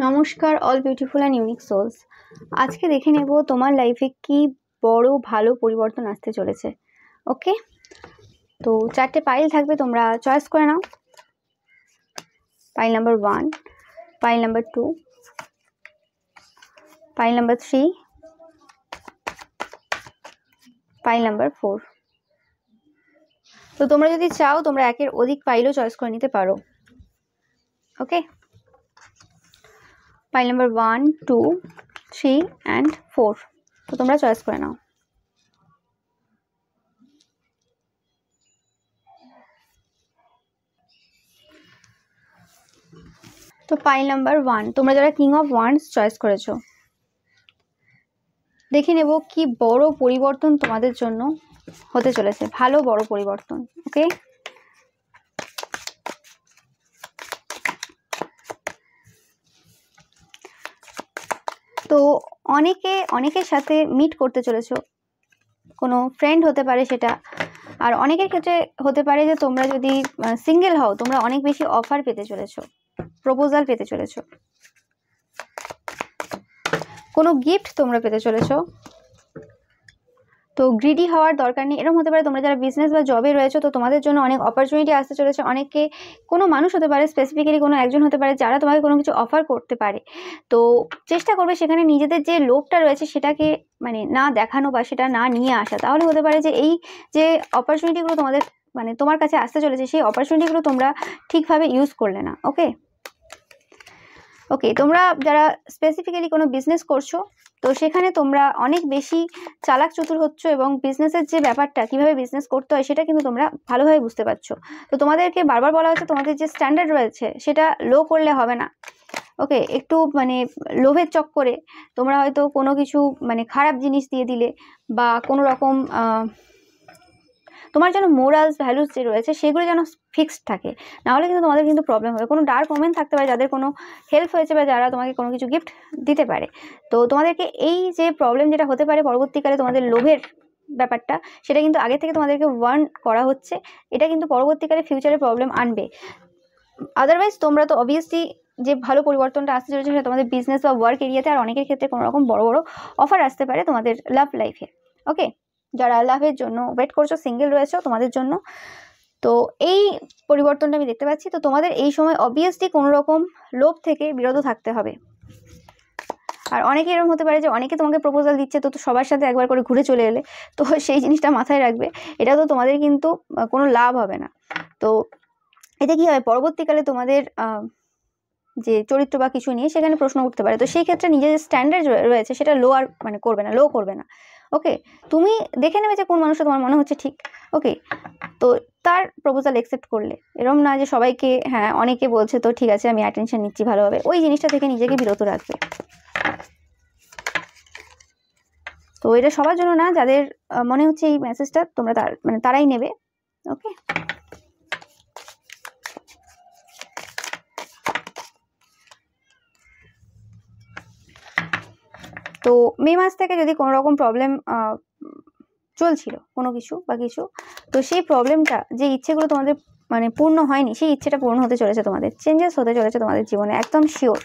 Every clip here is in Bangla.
নমস্কার all beautiful and unique souls. আজকে দেখে নেব তোমার লাইফে কি বড় ভালো পরিবর্তন আসতে চলেছে। ওকে, তো চারটে পাইল থাকবে, তোমরা চয়েস করে নাও। Pile number 1, pile number 2, pile number 3, pile number 4। তো তোমরা যদি চাও তোমরা একের অধিক পাইলও চয়েস করে নিতে পারো। ওকে, পাইল নাম্বার 1, 2, 3 অ্যান্ড 4। তো তোমরা চয়েস করে নাও। তো পাইল নাম্বার 1, তোমরা যারা কিং অফ ওয়ান্ডস চয়েস করেছো, দেখে নেব কি বড় পরিবর্তন তোমাদের জন্য হতে চলেছে, ভালো বড় পরিবর্তন। ওকে, তো অনেকের সাথে মিট করতে চলেছো, কোনো ফ্রেন্ড হতে পারে সেটা, আর অনেকের ক্ষেত্রে হতে পারে যে তোমরা যদি সিঙ্গেল হও তোমরা অনেক বেশি অফার পেতে চলেছো, প্রপোজাল পেতে চলেছো, কোনো গিফট তোমরা পেতে চলেছো। তো গ্রিডি হওয়ার দরকার নেই, এরকম হতে পারে তোমরা যারা বিজনেস বা জবে রয়েছো তো তোমাদের জন্য অনেক অপরচুনিটি আসতে চলেছে। অনেকে কোনো মানুষ হতে পারে, স্পেসিফিক্যালি কোনো একজন হতে পারে যারা তোমাকে কোনো কিছু অফার করতে পারে। তো চেষ্টা করবে সেখানে নিজেদের যে লোভটা রয়েছে সেটাকে না দেখানো বা সেটা না নিয়ে আসা। তাহলে হতে পারে যে এই যে অপরচুনিটিগুলো তোমাদের তোমার কাছে আসতে চলেছে সেই অপরচুনিটিগুলো তোমরা ঠিকভাবে ইউজ করলে না। ওকে, তোমরা যারা স্পেসিফিক্যালি কোনো বিজনেস করছো তো সেখানে তোমরা অনেক বেশি চালাক চতুর হচ্ছ এবং বিজনেসের যে ব্যাপারটা কিভাবে বিজনেস করতে হয় সেটা কিন্তু তোমরা ভালোভাবে বুঝতে পারছো। তো তোমাদেরকে বারবার বলা হচ্ছে তোমাদের যে স্ট্যান্ডার্ড রয়েছে সেটা লো করলে হবে না। ওকে, একটু লোভের চক্করে তোমরা হয়তো কোনো কিছু খারাপ জিনিস দিয়ে দিলে বা কোনো রকম তোমার যেন মোরালস ভ্যালুস যে রয়েছে সেগুলো যেন ফিক্সড থাকে, নাহলে কিন্তু তোমাদের কিন্তু প্রবলেম হবে। কোনো ডার্ক ওমেন থাকতে পারে যাদের কোনো হেল্প হয়েছে বা যারা তোমাকে কোনো কিছু গিফট দিতে পারে। তো তোমাদেরকে এই যে প্রবলেম যেটা হতে পারে পরবর্তীকালে তোমাদের লোভের ব্যাপারটা, সেটা কিন্তু আগে থেকে তোমাদেরকে ওয়ার্ন করা হচ্ছে। এটা কিন্তু পরবর্তীকালে ফিউচারে প্রবলেম আনবে। আদারওয়াইজ তোমরা তো অবভিয়াসলি যে ভালো পরিবর্তনটা আসতে চলেছে সেটা তোমাদের বিজনেস বা ওয়ার্ক এরিয়াতে, আর অনেকের ক্ষেত্রে কোনো রকম বড় বড় অফার আসতে পারে তোমাদের লাভ লাইফে। ওকে, যারা লাভের জন্য ওয়েট করছো, সিঙ্গেল রয়েছো, তোমাদের জন্য তো এই পরিবর্তনটা আমি দেখতে পাচ্ছি। তো তোমাদের এই সময় অবভিয়াসলি কোনো রকম লোভ থেকে বিরত থাকতে হবে। আর অনেকে এরকম হতে পারে যে অনেকে তোমাকে প্রপোজাল দিচ্ছে তো সবার সাথে একবার করে ঘুরে চলে এলে, তো সেই জিনিসটা মাথায় রাখবে। এটা তো তোমাদের কিন্তু কোনো লাভ হবে না। তো এতে কি হয়, পরবর্তীকালে তোমাদের যে চরিত্র বা কিছু নিয়ে সেখানে প্রশ্ন উঠতে পারে। তো সেই ক্ষেত্রে নিজের যে স্ট্যান্ডার্ড রয়েছে সেটা লো আর করবে না, লো করবে না। ওকে, তুমি দেখে নেবে যে কোন মানুষটা তোমার মনে হচ্ছে ঠিক। ওকে, তো তার প্রপোজাল অ্যাকসেপ্ট করলে, এরকম না যে সবাইকে হ্যাঁ অনেকে বলছে তো ঠিক আছে আমি অ্যাটেনশন নিচ্ছি ভালোভাবে, ওই জিনিসটা থেকে নিজেকে বিরত রাখবে। তো এটা সবার জন্য না, যাদের মনে হচ্ছে এই মেসেজটা তোমরা তারাই নেবে। ওকে, তো মে মাস থেকে যদি কোনো রকম প্রবলেম চলছিল কোনো কিছু বা কিছু, তো সেই প্রবলেমটা যে ইচ্ছেগুলো তোমাদের পূর্ণ হয়নি সেই ইচ্ছেটা পূর্ণ হতে চলেছে, তোমাদের চেঞ্জেস হতে চলেছে তোমাদের জীবনে, একদম শিওর।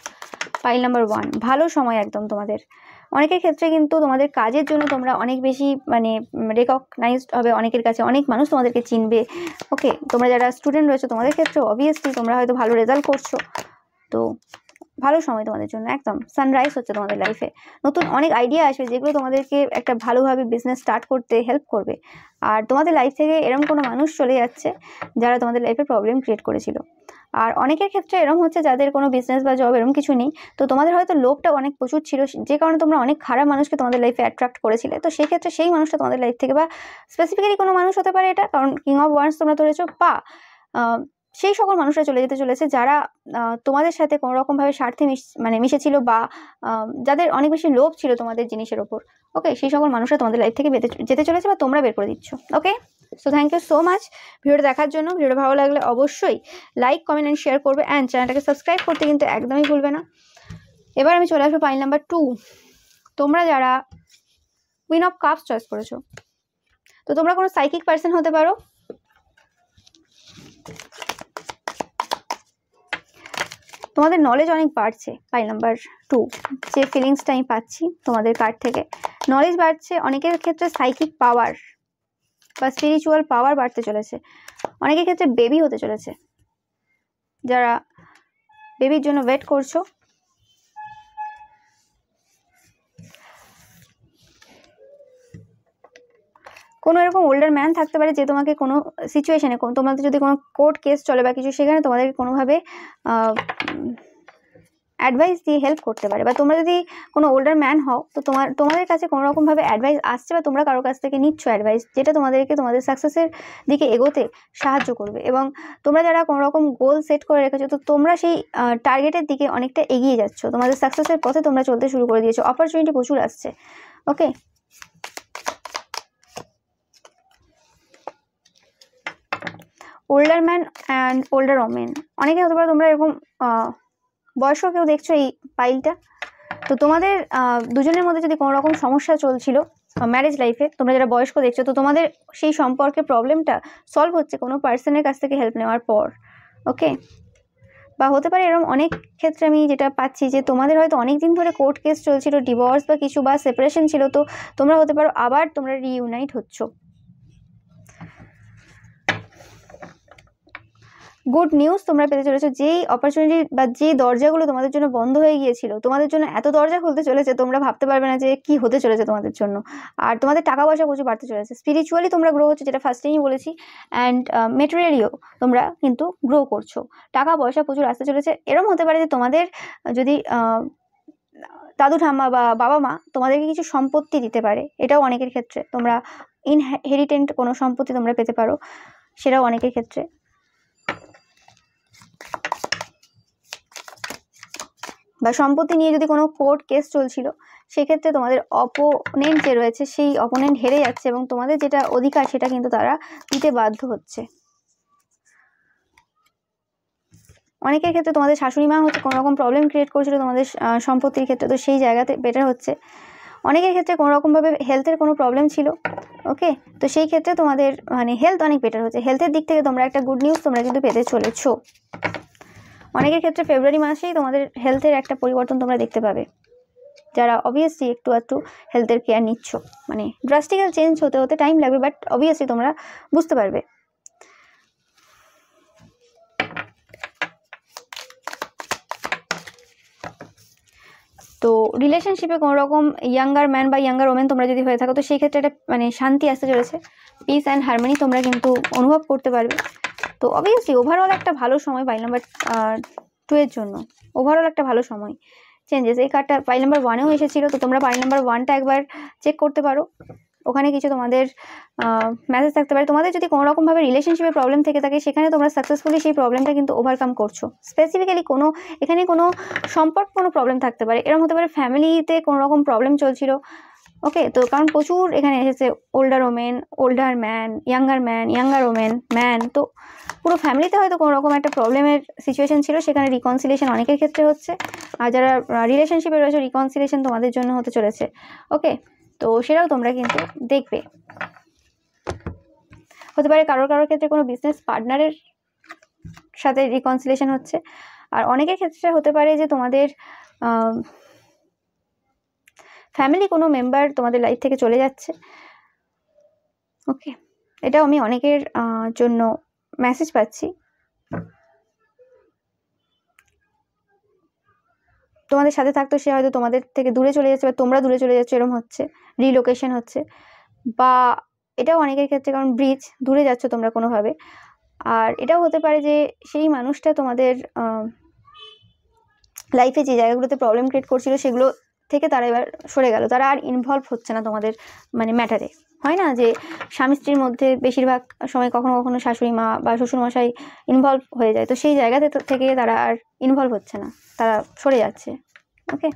পাইল নাম্বার 1, ভালো সময় একদম তোমাদের। অনেকের ক্ষেত্রে কিন্তু তোমাদের কাজের জন্য তোমরা অনেক বেশি রেকগনাইজড হবে অনেকের কাছে, অনেক মানুষ তোমাদেরকে চিনবে। ওকে, তোমরা যারা স্টুডেন্ট রয়েছে তোমাদের ক্ষেত্রে অবভিয়াসলি তোমরা হয়তো ভালো রেজাল্ট করছো, তো ভালো সময় তোমাদের জন্য, একদম সানরাইজ হচ্ছে তোমাদের লাইফে। নতুন অনেক আইডিয়া আসবে যেগুলো তোমাদেরকে একটা ভালোভাবে বিজনেস স্টার্ট করতে হেল্প করবে। আর তোমাদের লাইফ থেকে এরকম কোনো মানুষ চলে যাচ্ছে যারা তোমাদের লাইফে প্রবলেম ক্রিয়েট করেছিল। আর অনেকের ক্ষেত্রে এরকম হচ্ছে যাদের কোনো বিজনেস বা জব এরকম কিছু নেই, তো তোমাদের হয়তো লোভটা অনেক প্রচুর ছিল যে কারণে তোমরা অনেক খারাপ মানুষকে তোমাদের লাইফে অ্যাট্রাক্ট করেছিলে। তো সেই ক্ষেত্রে সেই মানুষটা তোমাদের লাইফ থেকে, বা স্পেসিফিক্যালি কোনো মানুষ হতে পারে এটা, কারণ কিং অফ ওয়ান্ডস তোমরা ধরেছো, বা সেই সকল মানুষরা চলে যেতে চলেছে যারা তোমাদের সাথে কোনো রকমভাবে স্বার্থে মিশেছিল, বা যাদের অনেক বেশি লোভ ছিল তোমাদের জিনিসের ওপর। ওকে, সেই সকল মানুষরা তোমাদের লাইফ থেকে যেতে চলেছে বা তোমরা বের করে দিচ্ছ। Okay, so thank you so much ভিডিওটা দেখার জন্য। ভিডিওটা ভালো লাগলে অবশ্যই লাইক, কমেন্ট অ্যান্ড শেয়ার করবে, অ্যান্ড চ্যানেলটাকে সাবস্ক্রাইব করতে কিন্তু একদমই ভুলবে না। এবার আমি চলে আসবো পাইল নাম্বার 2, তোমরা যারা কুইন অফ কাপস চয়েস করেছো, তো তোমরা কোনো সাইকিক পার্সন হতে পারো। তোমাদের নলেজ অনেক বাড়ছে। পাইল নাম্বার 2 যে ফিলিংসটা আমি পাচ্ছি তোমাদের কার্ড থেকে, নলেজ বাড়ছে। অনেকের ক্ষেত্রে সাইকিক পাওয়ার বা স্পিরিচুয়াল পাওয়ার বাড়তে চলেছে। অনেকের ক্ষেত্রে বেবি হতে চলেছে। যারা বেবির জন্য ওয়েট করছো, কোনো এরকম ওল্ডার ম্যান থাকতে পারে যে তোমাকে কোনো সিচুয়েশনে, তোমাদের যদি কোনো কোর্ট কেস চলে বা কিছু, সেখানে তোমাদেরকে কোনোভাবে অ্যাডভাইস দিয়ে হেল্প করতে পারে। বা তোমরা যদি কোনো ওল্ডার ম্যান হও তো তোমাদের কাছে কোনো রকমভাবে অ্যাডভাইস আসছে বা তোমরা কারোর কাছ থেকে নিচ্ছ অ্যাডভাইস, যেটা তোমাদেরকে তোমাদের সাকসেসের দিকে এগোতে সাহায্য করবে। এবং তোমরা যারা কোনো রকম গোল সেট করে রেখেছো, তো তোমরা সেই টার্গেটের দিকে অনেকটা এগিয়ে যাচ্ছ, তোমাদের সাকসেসের পথে তোমরা চলতে শুরু করে দিয়েছো। অপরচুনিটি প্রচুর আসছে। Okay, older man and older women, অনেকে হতে পারে তোমরা এরকম বয়স্ক কেউ দেখছো এই পাইলটা। তো তোমাদের দুজনের মধ্যে যদি কোনো রকম সমস্যা চলছিল ম্যারেজ লাইফে, তোমরা যারা বয়স্ক দেখছো, তো তোমাদের সেই সম্পর্কে প্রবলেমটা সলভ হচ্ছে কোনো পার্সনের কাছ থেকে হেল্প নেওয়ার পর। ওকে, বা হতে পারে এরকম অনেক ক্ষেত্রে আমি যেটা পাচ্ছি যে তোমাদের হয়তো অনেক দিন ধরে কোর্ট কেস চলছিল, ডিভোর্স বা কিছু বা সেপারেশন ছিল, তো তোমরা হতে পারো আবার তোমরা রিইউনাইট হচ্ছ। গুড নিউজ তোমরা পেতে চলেছো। যেই অপরচুনিটি বা যে দরজাগুলো তোমাদের জন্য বন্ধ হয়ে গিয়েছিল, তোমাদের জন্য এত দরজা খুলতে চলেছে, তোমরা ভাবতে পারবে না যে কি হতে চলেছে তোমাদের জন্য। আর তোমাদের টাকা পয়সা প্রচুর বাড়তে চলেছে। স্পিরিচুয়ালি তোমরা গ্রো হচ্ছে, যেটা ফার্স্ট টাইমই বলেছি, অ্যান্ড মেটেরিয়ালিও তোমরা কিন্তু গ্রো করছো। টাকা পয়সা প্রচুর আসতে চলেছে। এরকম হতে পারে যে তোমাদের যদি দাদু ঠাম্মা বা বাবা মা তোমাদেরকে কিছু সম্পত্তি দিতে পারে, এটাও অনেকের ক্ষেত্রে। তোমরা ইনহেরিটেন্ট কোনো সম্পত্তি তোমরা পেতে পারো, সেটাও অনেকের ক্ষেত্রে। বা সম্পত্তি নিয়ে যদি কোনো কোর্ট কেস চলছিল, সেক্ষেত্রে তোমাদের অপোনেন্ট যে রয়েছে, সেই অপোনেন্ট হেরে যাচ্ছে এবং তোমাদের যেটা অধিকার সেটা কিন্তু তারা দিতে বাধ্য হচ্ছে। অনেকের ক্ষেত্রে তোমাদের শাশুড়ি মা হচ্ছে কোনো রকম প্রবলেম ক্রিয়েট করছিল তোমাদের সম্পত্তির ক্ষেত্রে, তো সেই জায়গাতে বেটার হচ্ছে। অনেকের ক্ষেত্রে কোনো রকমভাবে হেলথের কোনো প্রবলেম ছিল। ওকে, তো সেই ক্ষেত্রে তোমাদের মানে হেলথ অনেক বেটার হচ্ছে। হেলথের দিক থেকে তোমরা একটা গুড নিউজ তোমরা কিন্তু পেতে চলেছো। অনেকের ক্ষেত্রে ফেব্রুয়ারি মাসেই তোমাদের হেলথের একটা পরিবর্তন তোমরা দেখতে পাবে, যারা অবভিয়াসলি একটু একটু হেলথের কেয়ার নিচ্ছ। মানে ড্রাস্টিক্যাল চেঞ্জ হতে হতে টাইম লাগবে, বাট অবভিয়াসলি তোমরা বুঝতে পারবে। তো রিলেশনশিপে কোনো রকম ইয়াঙ্গার ম্যান বা ইয়াঙ্গার ওমেন তোমরা যদি হয়ে থাকো, তো সেই ক্ষেত্রে একটা মানে শান্তি আসতে চলেছে। পিস অ্যান্ড হারমোনি তোমরা কিন্তু অনুভব করতে পারবে। তো অবভিয়াসলি ওভারঅল একটা ভালো সময় পাইল নাম্বার 2 এর জন্য। ওভারঅল একটা ভালো সময় চেঞ্জেস। এই কার্ডটা পাইল নাম্বার 1-এও এসেছিলো, তো তোমরা পাইল নাম্বার 1টা একবার চেক করতে পারো। ওখানে কিছু তোমাদের মেসেজ থাকতে পারে। তোমাদের যদি কোনো রকমভাবে রিলেশনশিপে প্রবলেম থেকে থাকে, সেখানে তোমরা সাকসেসফুলি সেই প্রবলেমটা কিন্তু ওভারকাম করছো। স্পেসিফিক্যালি এখানে কোনো সম্পর্ক কোনো প্রবলেম থাকতে পারে। এরকম হতে পারে ফ্যামিলিতে কোনো রকম প্রবলেম চলছিল। ওকে, তো কারণ প্রচুর এখানে এসেছে older women, older man, younger women, man. তো পুরো ফ্যামিলিতে হয়তো কোনো রকম একটা প্রবলেমের সিচুয়েশন ছিল, সেখানে রিকনসিলিয়েশন অনেকের ক্ষেত্রে হচ্ছে। আর যারা রিলেশনশিপে রয়েছে, রিকনসিলিয়েশন তোমাদের জন্য হতে চলেছে। ওকে, তো সেটাও তোমরা কিন্তু দেখবে। হতে পারে কারোর ক্ষেত্রে কোনো বিজনেস পার্টনারের সাথে রিকনসিলিয়েশন হচ্ছে। আর অনেকের ক্ষেত্রে হতে পারে যে তোমাদের ফ্যামিলি কোনো মেম্বার তোমাদের লাইফ থেকে চলে যাচ্ছে। ওকে, এটাও আমি অনেকের জন্য মেসেজ পাচ্ছি। তোমাদের সাথে থাকতো, সে হয়তো তোমাদের থেকে দূরে চলে যাচ্ছে, বা তোমরা দূরে চলে যাচ্ছে, এরকম হচ্ছে। রিলোকেশন হচ্ছে, বা এটাও অনেকের ক্ষেত্রে কারণ ব্রিজ, দূরে যাচ্ছ তোমরা কোনোভাবে। আর এটাও হতে পারে যে সেই মানুষটা তোমাদের লাইফে যে জায়গাগুলোতে প্রবলেম ক্রিয়েট করছিল, সেগুলো থেকে তারা এবার সরে গেল। তারা আর ইনভলভ হচ্ছে না তোমাদের মানে ম্যাটারে। হয় না যে স্বামী স্ত্রীর মধ্যে বেশিরভাগ সময় কখনো কখনো শাশুড়ি মা বা শ্বশুরমশাই ইনভলভ হয়ে যায়, তো সেই জায়গাতে থেকে তারা আর ইনভলভ হচ্ছে না, তারা সরে যাচ্ছে। ওকে,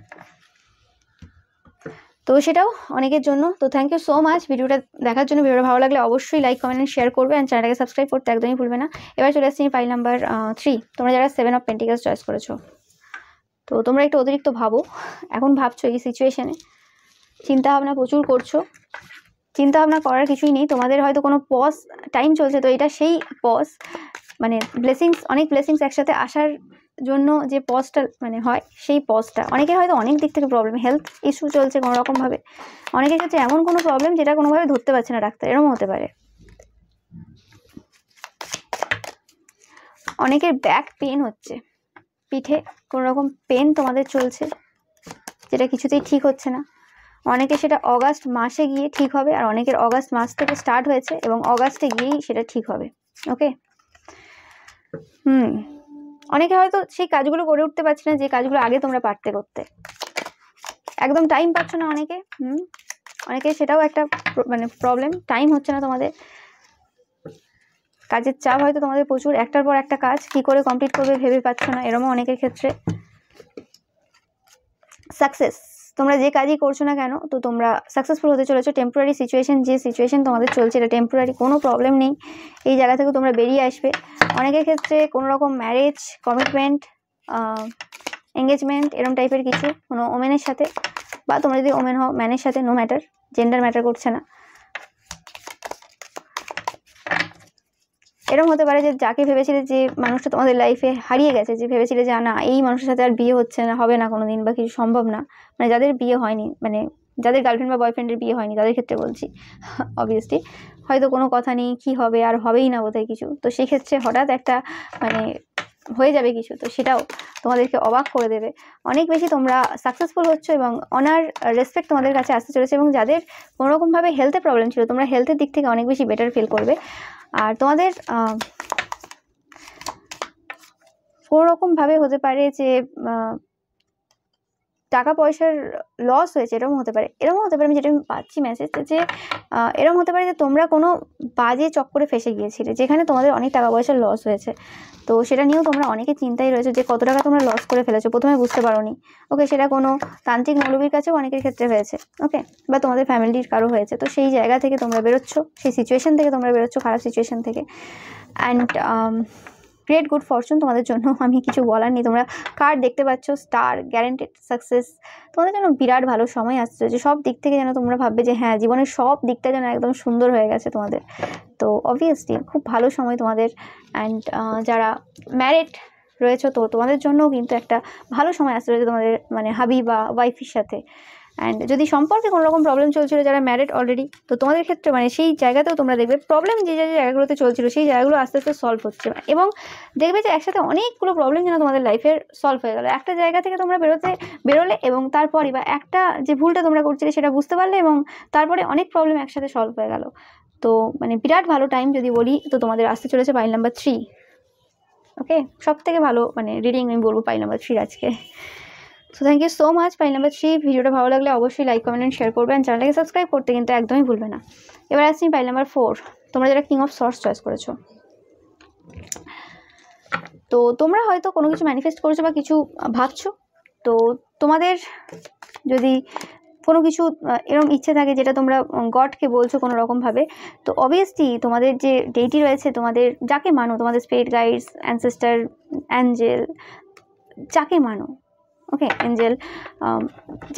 তো সেটাও অনেকের জন্য। তো থ্যাংক ইউ সো মাচ ভিডিওটা দেখার জন্য। ভিডিওটা ভালো লাগলে অবশ্যই লাইক, কমেন্ট এন্ড শেয়ার করবে, অ্যান্ড চ্যানেলটাকে সাবস্ক্রাইব করতে একদমই ভুলবে না। এবার চলে আসছি ফাইল নাম্বার 3, তোমরা যারা 7 অফ পেন্টিকলস চয়েস করেছো। তো তোমরা একটু অতিরিক্ত ভাবো, এখন ভাবছো এই সিচুয়েশনে, চিন্তাভাবনা প্রচুর করছো। চিন্তাভাবনা করার কিছুই নেই, তোমাদের হয়তো কোনো পজ টাইম চলছে, তো এটা সেই পজ, মানে ব্লেসিংস, অনেক ব্লেসিংস একসাথে আসার জন্য যে পজটা মানে হয়, সেই পজটা অনেকের হয়তো অনেক দিক থেকে প্রবলেম, হেলথ ইস্যু চলছে কোনো রকমভাবে, অনেকের ক্ষেত্রে এমন কোনো প্রবলেম যেটা কোনোভাবে ধরতে পারছে না ডাক্তার, এরকম হতে পারে। অনেকের ব্যাক পেন হচ্ছে, পিঠে কোনো রকম পেন তোমাদের চলছে, যেটা কিছুতেই ঠিক হচ্ছে না। অনেকে সেটা অগাস্ট মাসে গিয়ে ঠিক হবে, আর অনেকের অগাস্ট মাস থেকে স্টার্ট হয়েছে এবং অগাস্টে গিয়েই সেটা ঠিক হবে। ওকে, অনেকে হয়তো সেই কাজগুলো করে উঠতে পারছে না যে কাজগুলো আগে তোমরা পারতে করতে, একদম টাইম পাচ্ছ না অনেকে। অনেকে সেটাও একটা মানে প্রবলেম, টাইম হচ্ছে না তোমাদের, কাজের চাপ হয়তো তোমাদের প্রচুর, একটার পর একটা কাজ কি করে কমপ্লিট করবে ভেবে পাচ্ছ না, এরকম অনেকের ক্ষেত্রে। সাকসেস, তোমরা যে কাজই করছো না কেন তো তোমরা সাকসেসফুল হতে চলেছো। টেম্পোরারি সিচুয়েশন, যে সিচুয়েশন তোমাদের চলছে এটা টেম্পোরারি, কোনো প্রবলেম নেই, এই জায়গা থেকে তোমরা বেরিয়ে আসবে। অনেকের ক্ষেত্রে কোনো রকম ম্যারেজ, কমিটমেন্ট, এঙ্গেজমেন্ট এরকম টাইপের কিছু কোনো ওমেনের সাথে, বা তোমরা যদি ওমেন হও ম্যানের সাথে, নো ম্যাটার, জেন্ডার ম্যাটার করছে না। এরকম হতে পারে যে যাকে ভেবেছিলে যে মানুষটা তোমাদের লাইফে হারিয়ে গেছে, যে ভেবেছিলে যে না এই মানুষের সাথে আর বিয়ে হচ্ছে না, হবে না কোনোদিন বা কিছু সম্ভব না, মানে যাদের বিয়ে হয়নি, মানে যাদের গার্লফ্রেন্ড বা বয়ফ্রেন্ডের বিয়ে হয়নি তাদের ক্ষেত্রে বলছি, অবভিয়াসলি হয়তো কোনো কথা নেই, কি হবে আর হবেই না বোধহয় কিছু, তো সেক্ষেত্রে হঠাৎ একটা মানে হয়ে যাবে কিছু, তো সেটাও তোমাদেরকে অবাক করে দেবে। অনেক বেশি তোমরা সাকসেসফুল হচ্ছ এবং অনার রেসপেক্ট তোমাদের কাছে আসতে চলেছে, এবং যাদের কোনোরকমভাবে হেলথে প্রবলেম ছিল তোমরা হেলথের দিক থেকে অনেক বেশি বেটার ফিল করবে। আর তোমাদের কোনোরকমভাবে হতে পারে যে টাকা পয়সার লস হয়েছে, এরকম হতে পারে, এরকম হতে পারে, আমি যেটা পাচ্ছি মেসেজ, যে এরকম হতে পারে যে তোমরা কোনো বাজে চক্করে ফেসে গিয়েছিলে যেখানে তোমাদের অনেক টাকা পয়সার লস হয়েছে, তো সেটা নিয়েও তোমরা অনেকে চিন্তায় রয়েছে যে কত টাকা তোমরা লস করে ফেলেছো, প্রথমে বুঝতে পারোনি। ওকে, সেটা কোনো তান্ত্রিক মৌলবীর কাছেও অনেকের ক্ষেত্রে হয়েছে, ওকে, বা তোমাদের ফ্যামিলির কারো হয়েছে, তো সেই জায়গা থেকে তোমরা বেরোচ্ছ, সেই সিচুয়েশন থেকে তোমরা বেরোচ্ছ, খারাপ সিচুয়েশন থেকে। অ্যান্ড গ্রেট গুড ফরচুন তোমাদের জন্য, আমি কিছু বলার নেই। তোমরা কার্ড দেখতে পাচ্ছ, স্টার, গ্যারেন্টেড সাকসেস, তোমাদের জন্য বিরাট ভালো সময় আসছে, যে সব দিক থেকে যেন তোমরা ভাববে যে হ্যাঁ জীবনের সব দিকটা যেন একদম সুন্দর হয়ে গেছে তোমাদের, তো অবভিয়াসলি খুব ভালো সময় তোমাদের। অ্যান্ড যারা ম্যারিড রয়েছে তো তোমাদের জন্যও কিন্তু একটা ভালো সময় আসতে রয়েছে তোমাদের মানে হাবি বা ওয়াইফের সাথে। অ্যান্ড যদি সম্পর্কে কোনো রকম প্রবলেম চলছিল যারা ম্যারিড অলরেডি, তো তোমাদের ক্ষেত্রে মানে সেই জায়গাতেও তোমরা দেখবে প্রবলেম যে যে জায়গাগুলোতে চলছিল সেই জায়গাগুলো আস্তে আস্তে সলভ হচ্ছে, এবং দেখবে যে একসাথে অনেকগুলো প্রবলেম যেন তোমাদের লাইফের সলভ হয়ে গেলো একটা জায়গা থেকে তোমরা বেরোলে, এবং তারপরই বা একটা যে ভুলটা তোমরা করছিলে সেটা বুঝতে পারলে, এবং তারপরে অনেক প্রবলেম একসাথে সলভ হয়ে গেল। তো মানে বিরাট ভালো টাইম যদি বলি তো তোমাদের আসতে চলেছে পাইল নাম্বার 3। ওকে, সব থেকে ভালো মানে রিডিং আমি বলবো পাইল নাম্বার 3 আজকে। So thank you so much pile number 3। ভিডিওটা ভালো লাগলে অবশ্যই লাইক, কমেন্ট এন্ড শেয়ার করবে, অ্যান্ড চ্যানেলটাকে সাবস্ক্রাইব করতে কিন্তু একদমই ভুলবে না। এবার আসছি পাইল নাম্বার 4, তোমরা যারা কিং অফ সর্টস চয়েস করেছো, তো তোমরা হয়তো কোনো কিছু ম্যানিফেস্ট করেছো বা কিছু ভাবছো, তো তোমাদের যদি কোনো কিছু এরকম ইচ্ছে থাকে যেটা তোমরা গডকে বলছো কোনো রকমভাবে, তো অবভিয়াসলি তোমাদের যে ডেইটি রয়েছে, তোমাদের যাকে মানো, তোমাদের স্পিরিট গাইডস, অ্যানসেস্টার, অ্যাঞ্জেল, যাকে মানো, ওকে, অ্যাঞ্জেল,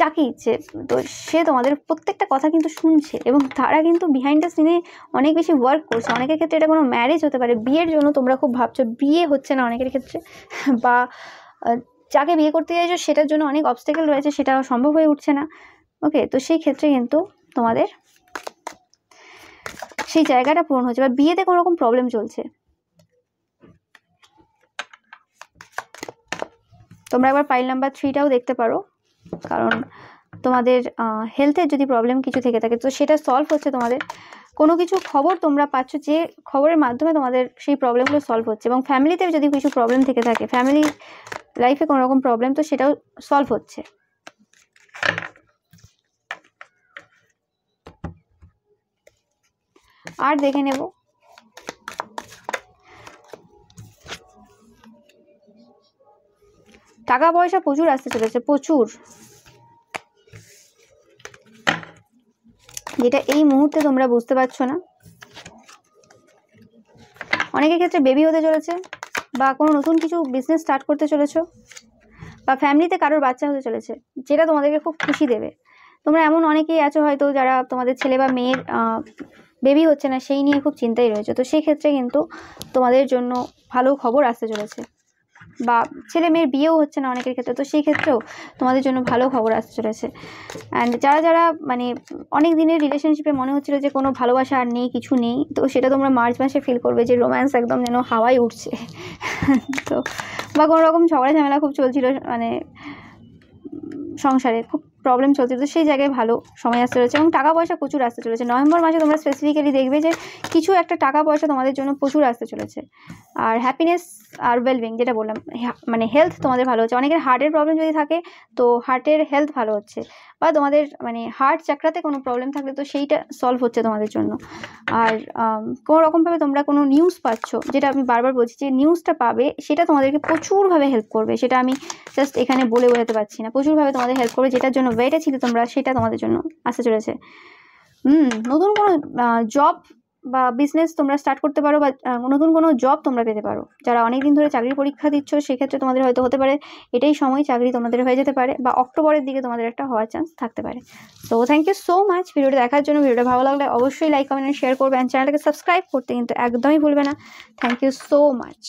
যাকে ইচ্ছে, তো সে তোমাদের প্রত্যেকটা কথা কিন্তু শুনছে, এবং তারা কিন্তু বিহাইন্ড দ্য সিনে অনেক বেশি ওয়ার্ক করছে। অনেকের ক্ষেত্রে এটা কোনো ম্যারেজ হতে পারে, বিয়ের জন্য তোমরা খুব ভাবছো, বিয়ে হচ্ছে না অনেকের ক্ষেত্রে, বা যাকে বিয়ে করতে চাইছো সেটার জন্য অনেক অবস্টেকেল রয়েছে, সেটা সম্ভব হয়ে উঠছে না। ওকে, তো সেই ক্ষেত্রে কিন্তু তোমাদের সেই জায়গাটা পূরণ হচ্ছে, বা বিয়েতে কোনো রকম প্রবলেম চলছে। তোমরা একবার পাইল নাম্বার 3টাও দেখতে পারো, কারণ তোমাদের হেলথের যদি প্রবলেম কিছু থেকে থাকে তো সেটা সলভ হচ্ছে। তোমাদের কোনো কিছু খবর তোমরা পাচ্ছ, যে খবরের মাধ্যমে তোমাদের সেই প্রবলেমগুলো সলভ হচ্ছে, এবং ফ্যামিলিতে যদি কিছু প্রবলেম থেকে থাকে, ফ্যামিলি লাইফে কোনো রকম প্রবলেম, তো সেটাও সলভ হচ্ছে। আর দেখে নেব টাকা পয়সা প্রচুর আসতে চলেছে, প্রচুর, যেটা এই মুহূর্তে তোমরা বুঝতে পারছো না। অনেকের ক্ষেত্রে বেবি হতে চলেছে, বা কোনো নতুন কিছু বিজনেস স্টার্ট করতে চলেছো, বা ফ্যামিলিতে কারোর বাচ্চা হতে চলেছে, যেটা তোমাদেরকে খুব খুশি দেবে। তোমরা এমন অনেকেই আছো হয়তো যারা তোমাদের ছেলে বা মেয়ের বেবি হচ্ছে না সেই নিয়ে খুব চিন্তায় রয়েছে, তো সেই ক্ষেত্রে কিন্তু তোমাদের জন্য ভালো খবর আসতে চলেছে। বা ছেলে মেয়ের বিয়েও হচ্ছে না অনেকের ক্ষেত্রে, তো সেই ক্ষেত্রেও তোমাদের জন্য ভালো খবর আসতে চলেছে। অ্যান্ড যারা যারা মানে অনেক দিনের রিলেশনশিপে মনে হচ্ছিল যে কোনো ভালোবাসা আর নেই, কিছু নেই, তো সেটা তোমরা মার্চ মাসে ফিল করবে যে রোম্যান্স একদম যেন হাওয়ায় উঠছে। তো বা কোনো রকম ঝগড়া ঝামেলা খুব চলছিল, মানে সংসারে খুব প্রবলেম চলছে, তো সেই জায়গায় ভালো সময় আসতে চলেছে এবং টাকা পয়সা প্রচুর আসতে চলেছে। নভেম্বর মাসে তোমরা স্পেসিফিক্যালি দেখবে যে কিছু একটা টাকা পয়সা তোমাদের জন্য প্রচুর আসতে চলেছে। আর হ্যাপিনেস আর ওয়েলবিং যেটা বললাম, মানে হেলথ তোমাদের ভালো হচ্ছে। অনেকের হার্টের প্রবলেম যদি থাকে তো হার্টের হেলথ ভালো হচ্ছে, বা তোমাদের মানে হার্ট চাকরাতে কোনো প্রবলেম থাকলে তো সেইটা সলভ হচ্ছে তোমাদের জন্য। আর কোনো রকমভাবে তোমরা কোনো নিউজ পাচ্ছ, যেটা আমি বারবার বলছি যে নিউজটা পাবে সেটা তোমাদেরকে প্রচুরভাবে হেল্প করবে, সেটা আমি জাস্ট এখানে বলে বোঝাতে পারছি না, প্রচুরভাবে তোমাদের হেল্প করবে, যেটার জন্য ওয়েটে ছিল তোমরা সেটা তোমাদের জন্য আসতে চলেছে। নতুন কোনো জব বা বিজনেস তোমরা স্টার্ট করতে পারো, বা নতুন কোনো জব তোমরা পেতে পারো। যারা অনেকদিন ধরে চাকরির পরীক্ষা দিচ্ছ সেক্ষেত্রে তোমাদের হয়তো হতে পারে এটাই সময়, চাকরি তোমাদের হয়ে যেতে পারে, বা অক্টোবরের দিকে তোমাদের একটা হওয়ার চান্স থাকতে পারে। তো থ্যাংক ইউ সো মাচ ভিডিওটা দেখার জন্য। ভিডিওটা ভালো লাগলে অবশ্যই লাইক কমেন্ট শেয়ার করবে, অ্যান্ড চ্যানেলটাকে সাবস্ক্রাইব করতে কিন্তু একদমই ভুলবে না। Thank you so much.